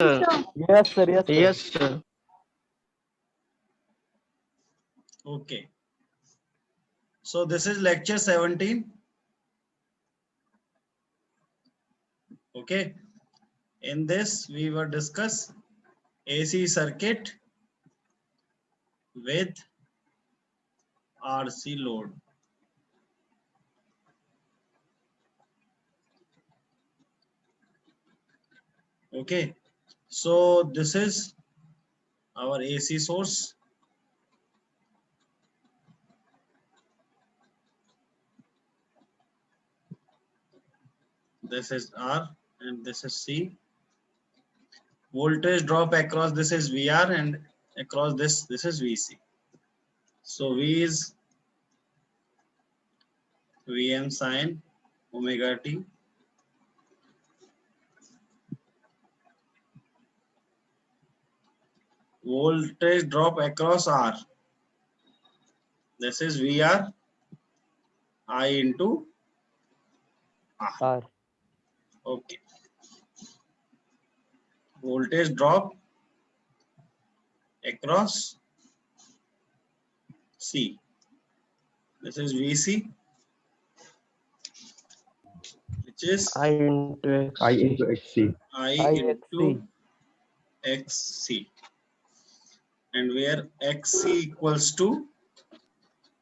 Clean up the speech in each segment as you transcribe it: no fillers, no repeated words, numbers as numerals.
sir. Yes, sir. Yes, sir. Yes, sir. Okay. So this is lecture 17. Okay. In this, we will discuss AC circuit with RC load. Okay. So this is our AC source. This is R and this is C. Voltage drop across this is VR and across this is VC. So V is Vm sin omega t. Voltage drop across R. This is VR I into R. R. Okay. Voltage drop across C. This is VC, which is I into I into HC. I IXC. into XC. And where XC equals to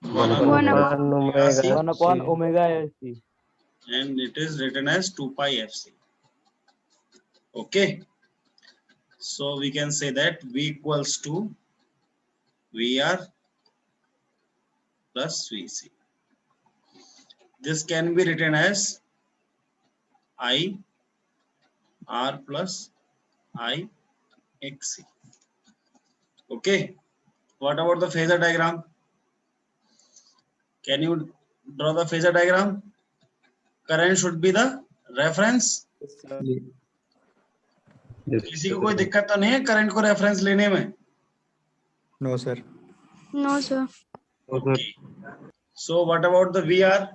1 One upon upon omega C, 1 upon C. omega C. and it is written as 2 pi FC. Okay. So we can say that V equals to VR plus VC. This can be written as I R plus I XC. Okay. What about the phasor diagram? Can you draw the phasor diagram? Current should be the reference. Yes. किसी को कोई दिक्कत तो नहीं है current को reference लेने में? No, sir. No, sir. Okay. So what about the VR?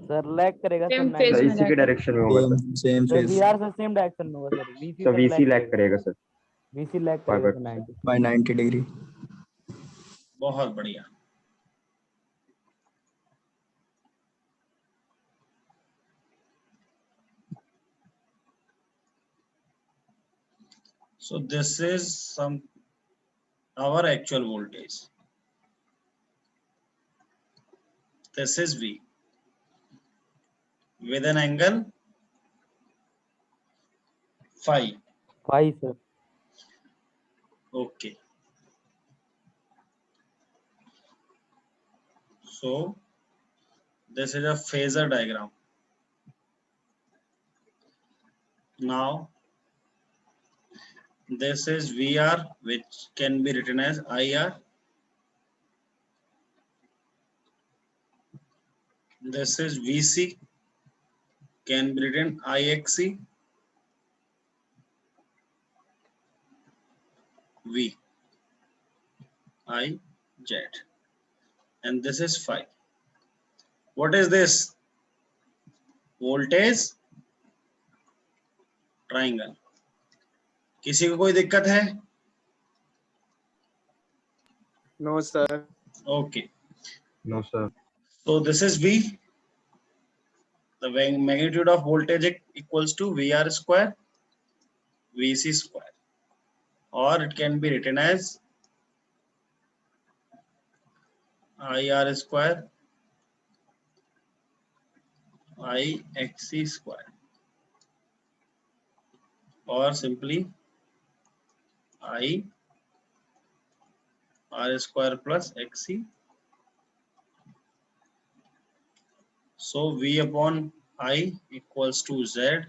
Sir lag करेगा सर Same 90 phase में इसी के डायरेक्शन में होगा sir. Same sir phase VR से सेम डायरेक्शन में होगा सर VC तो सर VC लैग करेगा सर. VC लैग करेगा सर 90 by 90 degree. बहुत बढ़िया. So this is our actual voltage. This is V with an angle phi. 5 sir. Okay. So this is a phasor diagram. Now this is VR, which can be written as IR. This is VC, can be written IXC. V I Z, and this is phi. What is this? Voltage triangle. किसी को कोई दिक्कत है? No, sir. Okay. No sir. So this is V. The magnitude of voltage equals to VR square VC square, or it can be written as IR square IXC square, or simply I R square plus XC. So V upon I equals to Z.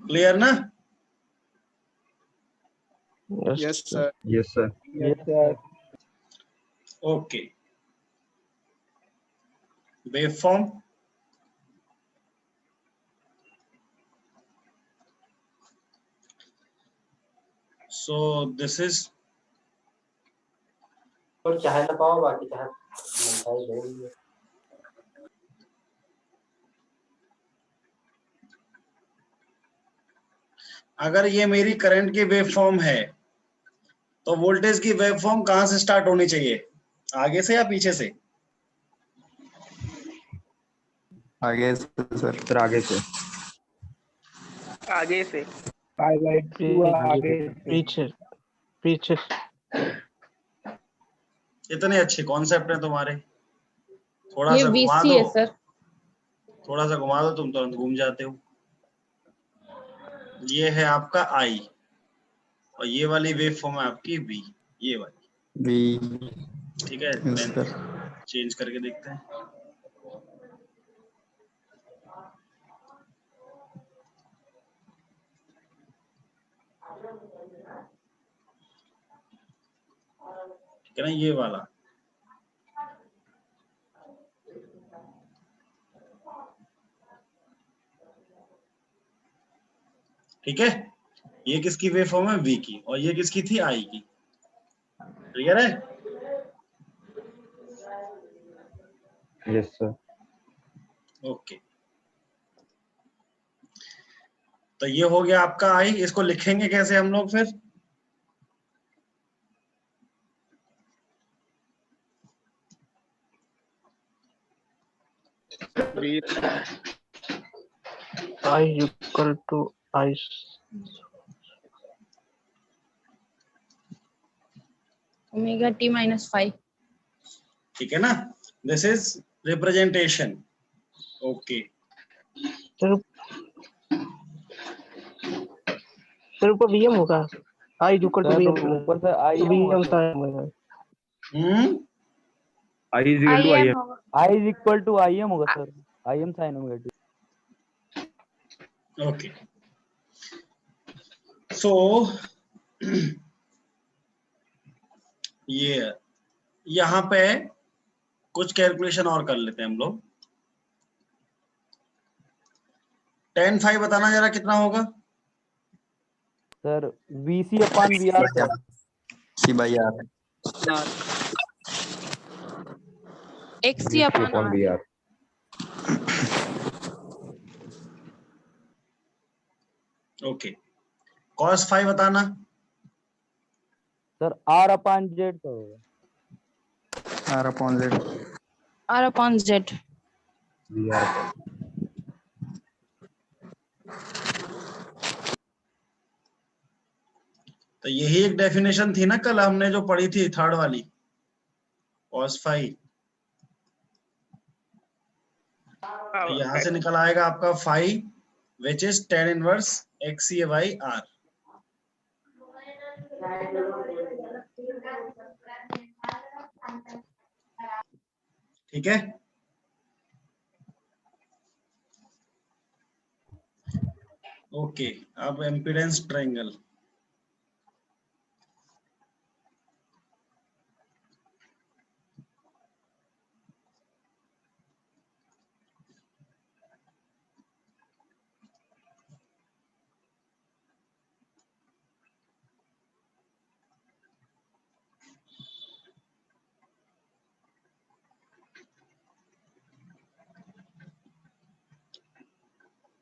Clear na? Yes, sir. Yes sir. Yes sir. Okay. Waveform. So this is अगर ये मेरी current की wave form है तो voltage की wave form कहां से start होनी चाहिए, आगे से या पीछे से? आगे से सर। सर आगे से। आगे से। 5/2 आगे से। पीछे पीछे। इतने अच्छे कॉन्सेप्ट हैं तुम्हारे, थोड़ा ये सा घुमा VC दो, है सर। थोड़ा सा घुमा दो, तुम तुरंत घूम जाते हो। ये है आपका आई और ये वाली वेव फॉर्म है आपकी वी, ये वाली। बी। ठीक है, यस पेन सर। चेंज करके देखते हैं। ठीक है ना, ये वाला। ठीक है, ये किसकी वेव फॉर्म है, वी की, और ये किसकी थी, आई की। क्लियर है? Yes sir. ओके, तो ये हो गया आपका आई। इसको लिखेंगे कैसे हम लोग फिर? V I equal to I omega T - 5। ठीक है ना, दिस इज रिप्रेजेंटेशन। ओके, सिर्फ सिर्फ VM होगा। I equal to sir VM ऊपर से आई तो VM साइन होगा। I is equal to I M. I is equal to I M होगा sir, I M sine omega T. Okay, so ये यहाँ पे कुछ कैलकुलेशन और कर लेते हैं हम लोग। tan phi बताना जरा कितना होगा? Sir VC upon VR sir. C/R। XC upon V R। R. Okay, cos phi बताना। सर R अपॉन Z का होगा। R/Z। R upon Z। V R. तो यही एक डेफिनेशन थी ना कल हमने जो पढ़ी थी, थर्ड वाली, cos phi। तो यहां से निकल आएगा आपका phi which is tan inverse XC/R। ठीक है, ओके। अब impedance triangle.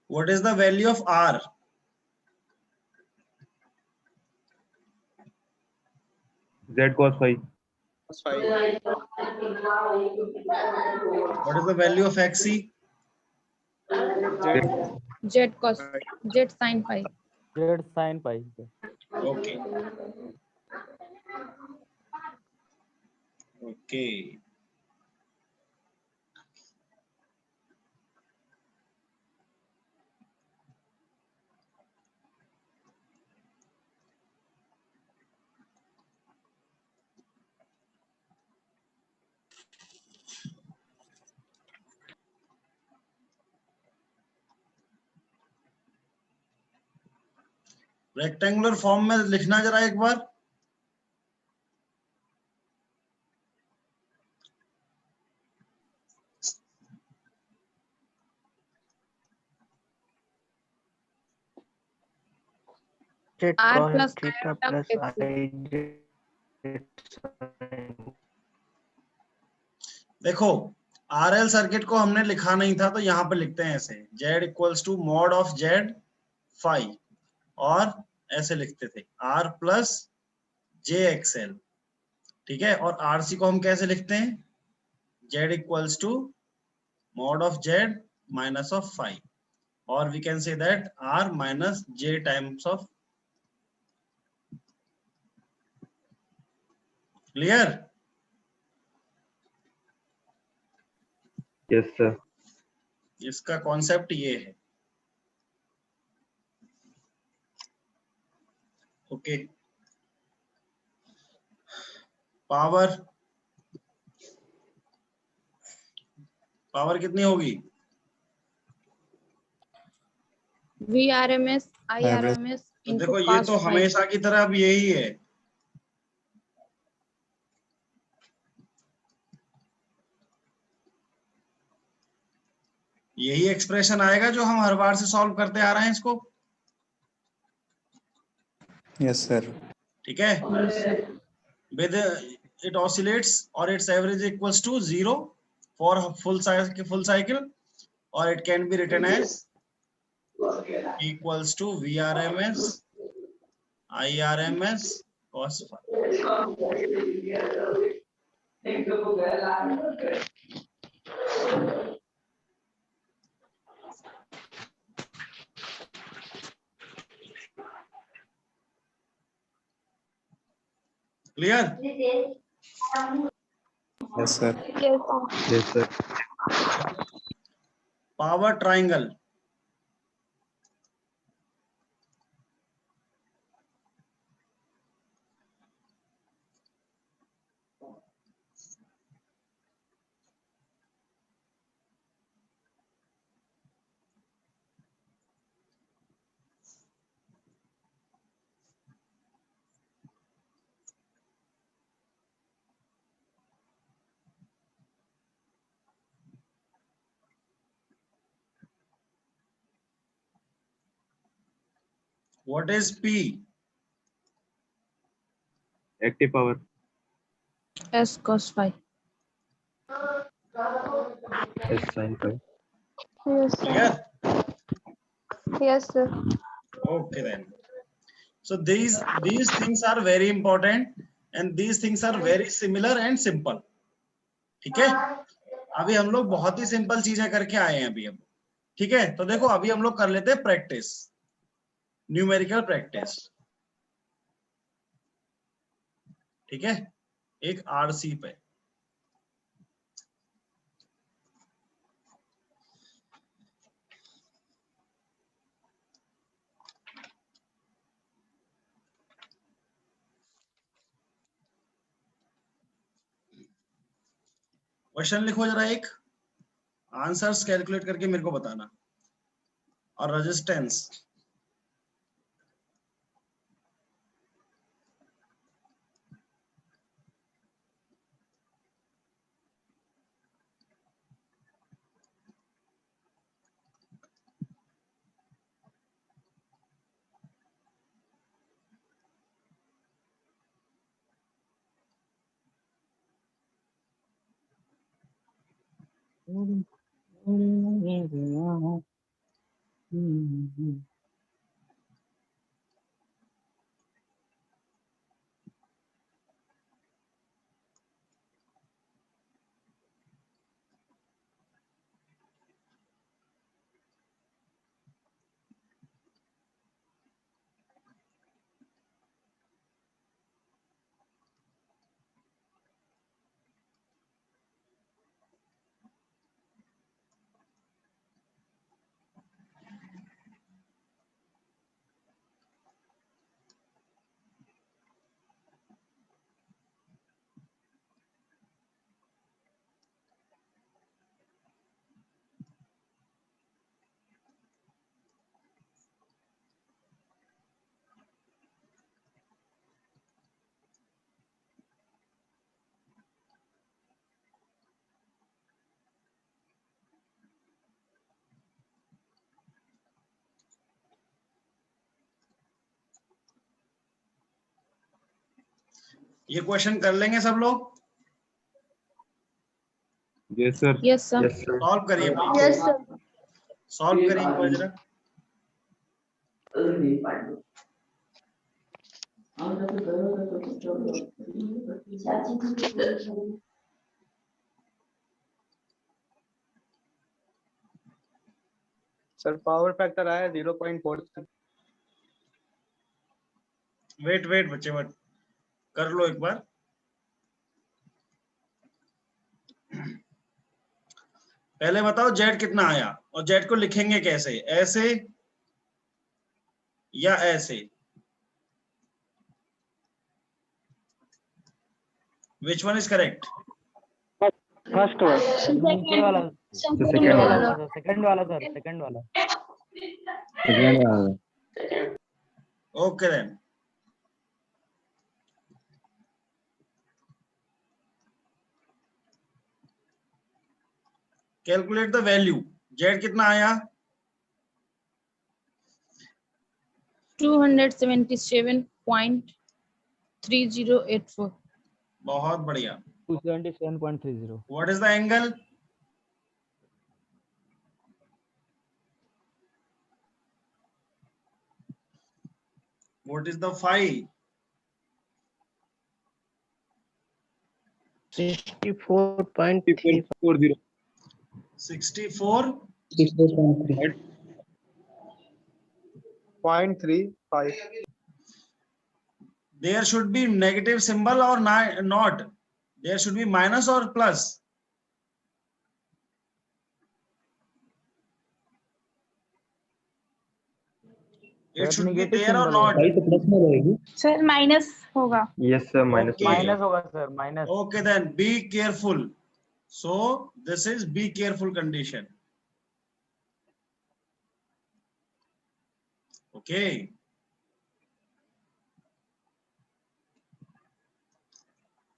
What is the value of R? Z cos phi। What is the value of XC? Z cos Z sin phi। Z sine pi sir. Okay, okay. Rectangular form में लिखना जरा एक बार। Z R cos plus theta iota plus XC। I Z sin। देखो RL circuit को हमने लिखा नहीं था तो यहाँ पे लिखते हैं ऐसे z equals to mod of z phi, और ऐसे लिखते थे r प्लस जे एक्सएल, ठीक है। और आरसी को हम कैसे लिखते हैं, z equals to mod of z minus of phi, और we can say that r minus j times of. Clear? Yes, sir. इसका कॉन्सेप्ट ये है। ओके, पावर पावर कितनी होगी? VRMS IRMS तो into देखो ये cos तो phi. हमेशा की तरह अब यही है। यही एक्सप्रेशन आएगा जो हम हर बार से सॉल्व करते आ रहे हैं इसको, यस सर। ठीक है। विद इट ऑसिलेट्स और its average equals to 0 for full cycle, और it can be written as equals to VRMS IRMS cos phi। Clear? Yes sir. Yes, sir. Power triangle, what is P? Active power. S cos phi. S sin phi. Yes, sir. Clear? Yes, sir. Okay then. So these things are very important and these things are very similar and simple. ठीक है, अभी हम लोग बहुत ही simple चीजें करके आए हैं अभी अब, ठीक है। तो देखो अभी हम लोग कर लेते हैं प्रैक्टिस, न्यूमेरिकल प्रैक्टिस, ठीक है, एक आरसी पे। क्वेश्चन लिखो जरा, एक आंसर्स कैलकुलेट करके मेरे को बताना, और रेजिस्टेंस। ये क्वेश्चन कर लेंगे सब लोग? Yes, sir. Yes, sir. Yes, sir. Solve करिए प्लीज, Yes, sir. सॉल्व करिए एक बार जरा। सर पावर फैक्टर आया 0.43। वेट वेट बच्चे वेट, कर लो एक बार। पहले बताओ जेड कितना आया, और जेड को लिखेंगे कैसे, ऐसे या ऐसे? Which one is correct? First one, नीचे वाला, second वाला। सेकंड वाला सर, सेकंड वाला। Okay then, calculate the value. Z कितना आया? 277.3084. बहुत बढ़िया। 277.30। What is the angle? What is the phi? 64.3. 40. 64. 0.35। There should be negative symbol or not? There should be minus or plus? It should be there or not? Sir, minus होगा. Yes, sir. Minus. Okay. Minus होगा sir, minus. Okay, then be careful. So this is be careful condition. Okay.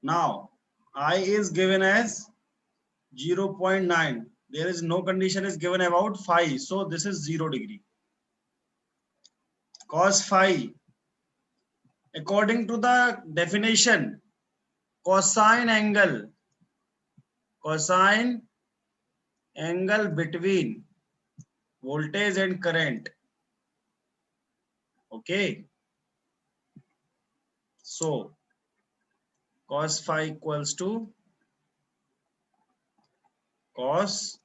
Now I is given as 0.9. There is no condition is given about phi. So this is 0 degree. Cos phi, according to the definition, cosine angle between voltage and current. Okay, so cos phi equals to cos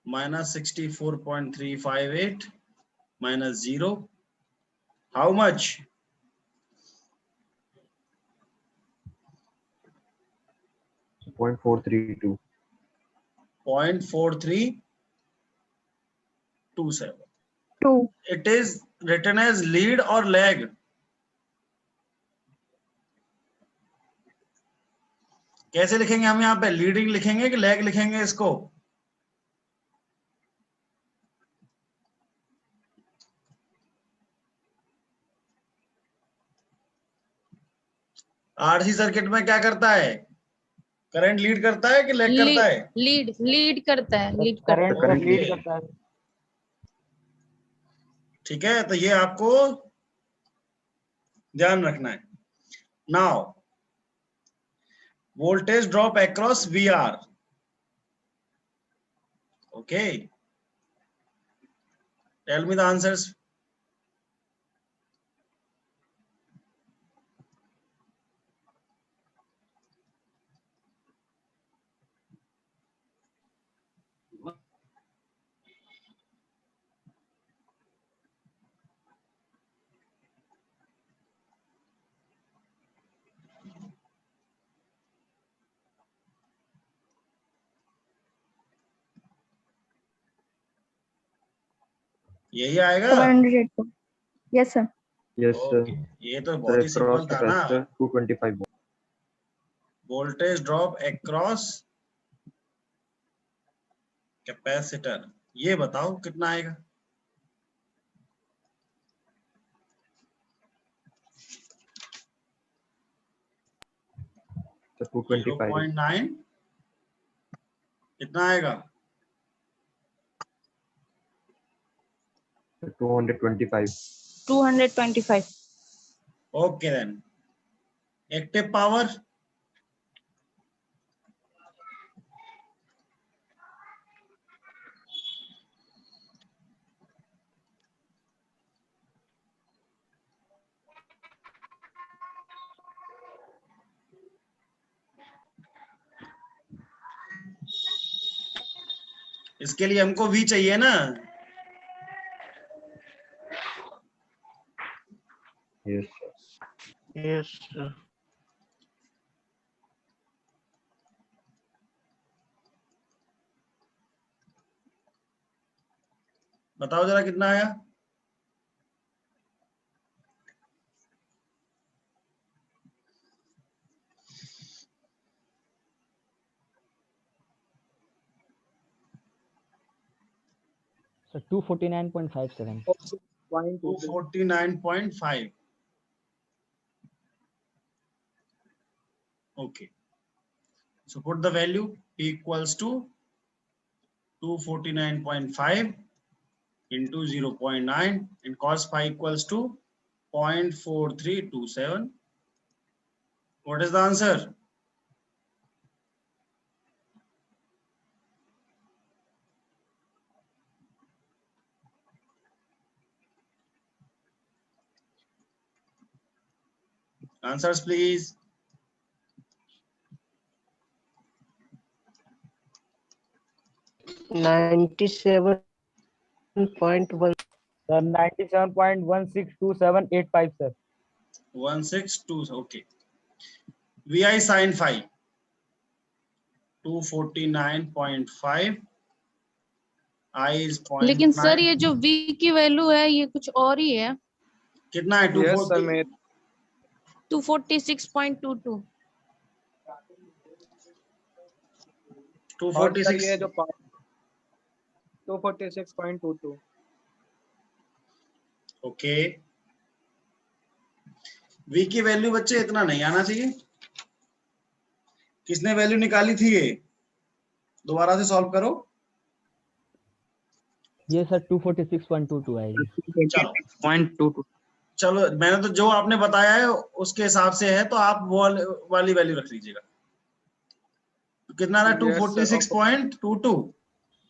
minus 64.358 minus 0. How much? 0.432. 0.4327. 2. It is written as lead or lag? कैसे लिखेंगे हम यहाँ पे? Leading लिखेंगे कि lag लिखेंगे इसको? RC circuit में क्या करता है? करंट लीड करता है कि लैग करता है? लीड करता है, लीड करता है. करंट लीड करता है। ठीक है, तो ये आपको ध्यान रखना है। Now voltage drop across VR. Okay, tell me the answers. यही आएगा? 702. Yes, sir. Yes, sir. Okay. ये तो बहुत ही सिंपल Across था ना। capacitor 225 volt. Voltage drop across capacitor, ये बताओ कितना आएगा? So 225. 0.9 कितना आएगा? 225. 225. ओके देन, एक्टिव पावर इसके लिए हमको v चाहिए ना। Yes, sir. Yes sir. बताओ जरा कितना आया। Sir 249.57. 249.5। Okay. So put the value p equals to 249.5 into 0.9 and cos phi equals to 0.4327. What is the answer? Answers please. $97.1 sir 97.162785 sir. 162. Okay. vi sin phi 249.5. I is 0.9. लेकिन sir ये जो v की value है ये कुछ और ही है। कितना है? 240। 246.22। 246। ये जो 246.22। ओके। v की वैल्यू बच्चे इतना नहीं आना चाहिए। किसने वैल्यू निकाली थी ये? दोबारा से सॉल्व करो। ये सर 246.22 आएगी। चलो 0.22। चलो, मैंने तो जो आपने बताया है उसके हिसाब से है, तो आप वो वाली वैल्यू रख लीजिएगा। तो कितना था? 246.22।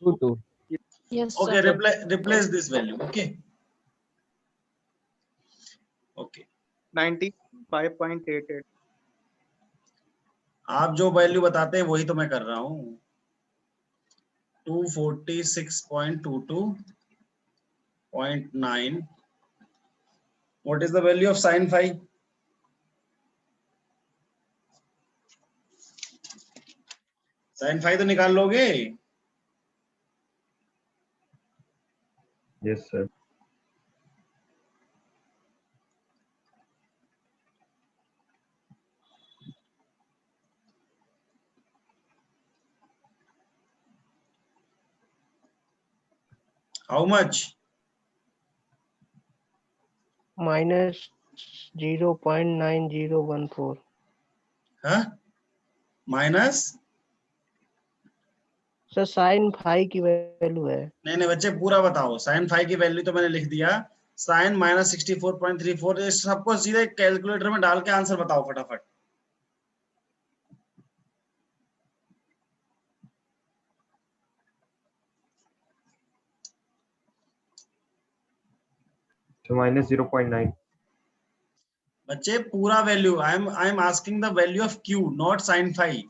22। Yes okay, sir. Replace this value. Okay okay. 95.88। आप जो वैल्यू बताते हैं वही तो मैं कर रहा हूँ। 246.22.9। What is the value of sin phi? sin phi तो निकाल लोगे? Yes, sir. How much? Minus 0.9014। हाँ? माइनस? सर साइन फाई की वैल्यू है। नहीं बच्चे, पूरा बताओ। sin phi की वैल्यू तो मैंने लिख दिया, sin -64.34। इस सबको सीधे कैलकुलेटर में डाल के आंसर बताओ फटाफट। So minus 0.9. बच्चे पूरा value, I am asking the value of q, not sin phi।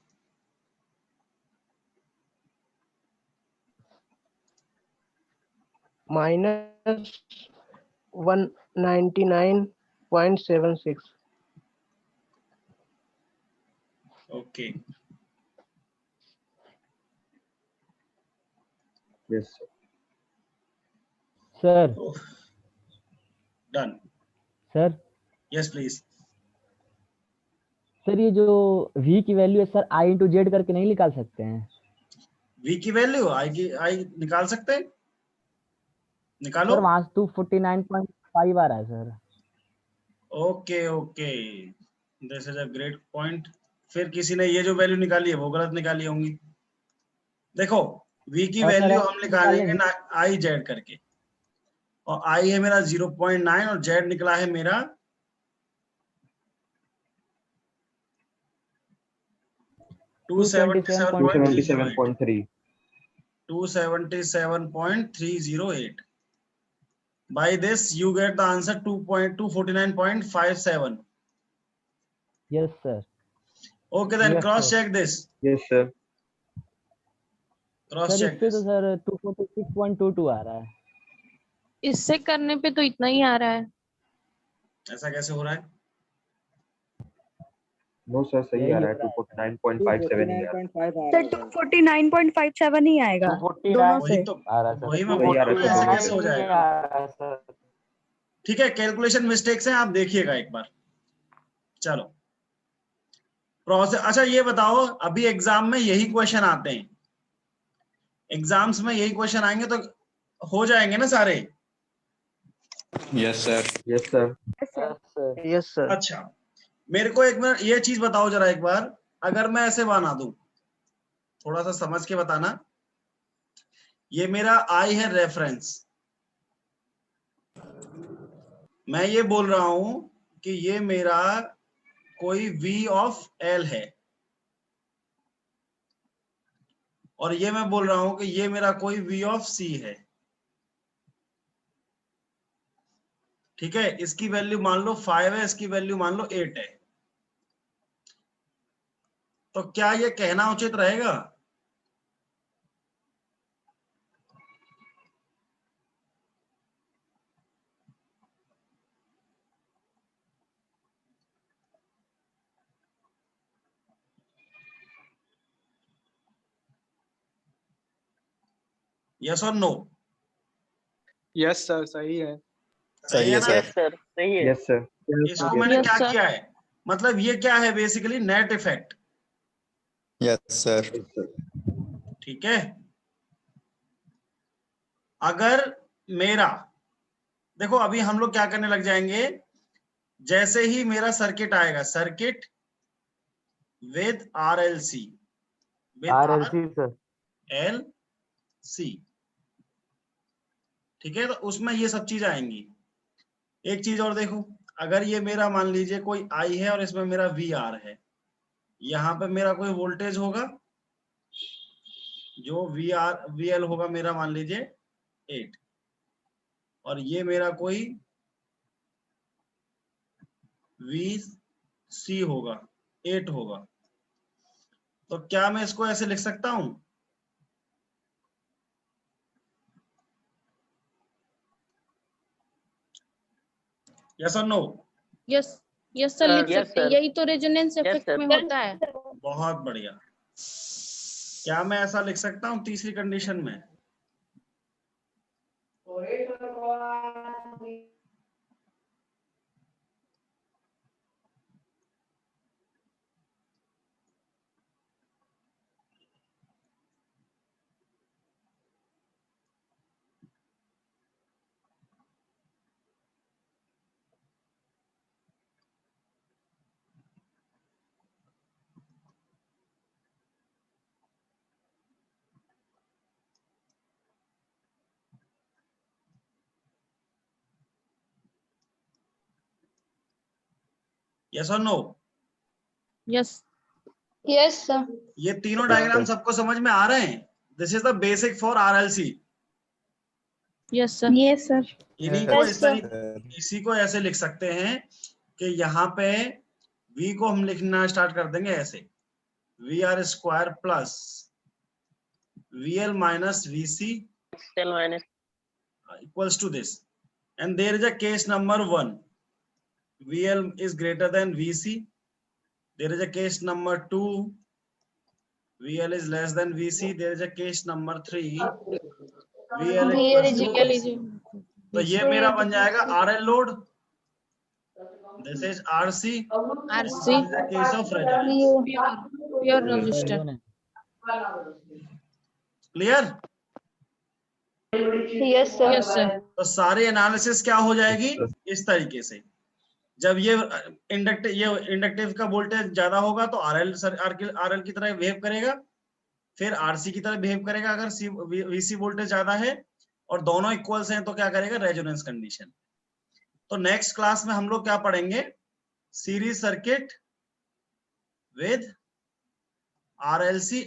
Minus 199.76। Okay Yes, sir. Sir done. Sir yes please. Sir ये जो v की वैल्यू है सर i इंटू जेड करके नहीं निकाल सकते हैं? v की वैल्यू आई निकाल सकते हैं? निकालो। सर वहां 249.5 आ रहा है sir. Okay okay, this is a great point. फिर किसी ने ये जो वैल्यू निकाली है वो गलत निकाली होंगी। देखो, v की और सर वैल्यू ऐसे हम निकालेंगे निकालेंगे। ना आई जेड करके, और i है मेरा 0.9 और z निकला है मेरा 277.3. 277.308. By this you get the answer 2.249.57. Yes sir. Okay, then Yes, cross sir. check this. Yes, sir. Cross sir check इस पे तो सर 246.22 आ रहा है। इससे करने पे तो इतना ही आ रहा है। ऐसा कैसे हो रहा है? नो सर सही यही आ रहा हो है, रहा है। 249.57 ही आ रहा है। 249.5 आ सर रहा है। 249.57 ही आएगा 249 दोनों वही से। तो आ रहा है सर। वही मैं वही बोल आ रहा रहा हूँ है ना, सर ऐसे दोनों कैसे से। हो नहीं जाएगा? आ रहा है सर। ठीक है, कैलकुलेशन मिस्टेक्स हैं, आप देखिएगा एक बार। चलो प्रोसेस, अच्छा ये बताओ, अभी एग्जाम में यही क्वेश्चन आते हैं, एग्जाम्स में यही क्वेश्चन आएंगे तो हो जाएंगे ना सारे? Yes sir. Yes sir. Yes sir. Yes sir. Yes sir. अच्छा, मेरे को एक मिनट ये चीज बताओ जरा एक बार, अगर मैं ऐसे बना दूं, थोड़ा सा समझ के बताना, ये मेरा आई है रेफरेंस, मैं ये बोल रहा हूं कि ये मेरा कोई V ऑफ L है, और ये मैं बोल रहा हूं कि ये मेरा कोई V ऑफ C है। ठीक है, इसकी वैल्यू मान लो 5 है, इसकी वैल्यू मान लो 8 है। तो क्या ये कहना उचित रहेगा? यस और नो? यस सर, सही है। सही है ना? सर। सही है। Yes sir. इसको मैंने Yes, क्या sir. किया है, मतलब ये क्या है basically, net effect. Yes sir. Yes sir. ठीक है, अगर मेरा, देखो अभी हम लोग क्या करने लग जाएंगे, जैसे ही मेरा सर्किट आएगा, circuit with RLC, with RLC sir. RLC, ठीक है, तो उसमें ये सब चीज आएंगी। एक चीज और देखो, अगर ये मेरा मान लीजिए कोई I है और इसमें मेरा VR है, यहाँ पे मेरा कोई वोल्टेज होगा, जो VL होगा मेरा मान लीजिए 8, और ये मेरा कोई VC होगा 8 होगा। तो क्या मैं इसको ऐसे लिख सकता हूं? यस और नो? यस, यस सर, लिख Yes, सकते हैं, sir. यही तो रेजोनेंस इफेक्ट sir. में होता है। बहुत बढ़िया। क्या मैं ऐसा लिख सकता हूं तीसरी कंडीशन में? यस और नो? Yes, yes sir. ये तीनों डायग्राम सबको समझ में आ रहे हैं? This is the basic for RLC। Yes sir. Yes sir. इन्हीं को Yes, sir. इसी को ऐसे लिख सकते हैं कि यहाँ पे V को हम लिखना स्टार्ट कर देंगे ऐसे, VR square plus VL minus VC equals to this, and there is a case number 1, VL is greater than VC. There is a case number 2, VL is less than VC. There is a case number 3, VL equals to VC. तो ये मेरा बन जाएगा RL load, this is RC, RC, this is a case of resonance. Pure resistor. Clear? Yes sir. Yes sir. तो सारी analysis क्या हो जाएगी इस तरीके से, जब ये इंडक्टिव का वोल्टेज ज्यादा होगा तो RL की तरह बिहेव करेगा, फिर RC की तरह बिहेव करेगा अगर VC वोल्टेज ज्यादा है, और दोनों इक्वल्स हैं तो क्या करेगा, रेजोनेंस कंडीशन। तो नेक्स्ट क्लास में हम लोग क्या पढ़ेंगे, series circuit with RLC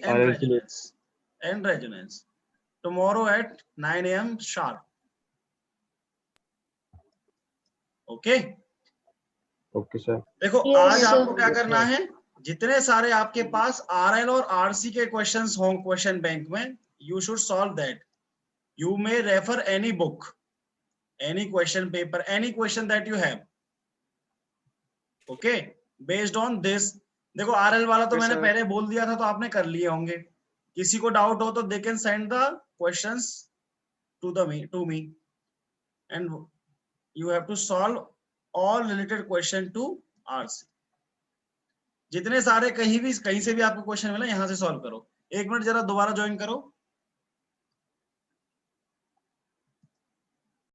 and resonance tomorrow at 9 AM sharp. Okay okay sir. देखो Yes, आज sir. आपको क्या करना है, जितने सारे आपके पास RL और RC के क्वेश्चंस हों क्वेश्चन बैंक में, you should solve that. You may refer any book, any question paper, any question that you have. Okay, based on this. देखो RL वाला तो Yes, मैंने sir. पहले बोल दिया था, तो आपने कर लिए होंगे. किसी को डाउट हो तो they can send the questions to me, and you have to solve all related question to RC. जितने सारे कहीं से भी आपको क्वेश्चन मिला यहाँ से सॉल्व करो. एक मिनट जरा दोबारा ज्वाइन करो.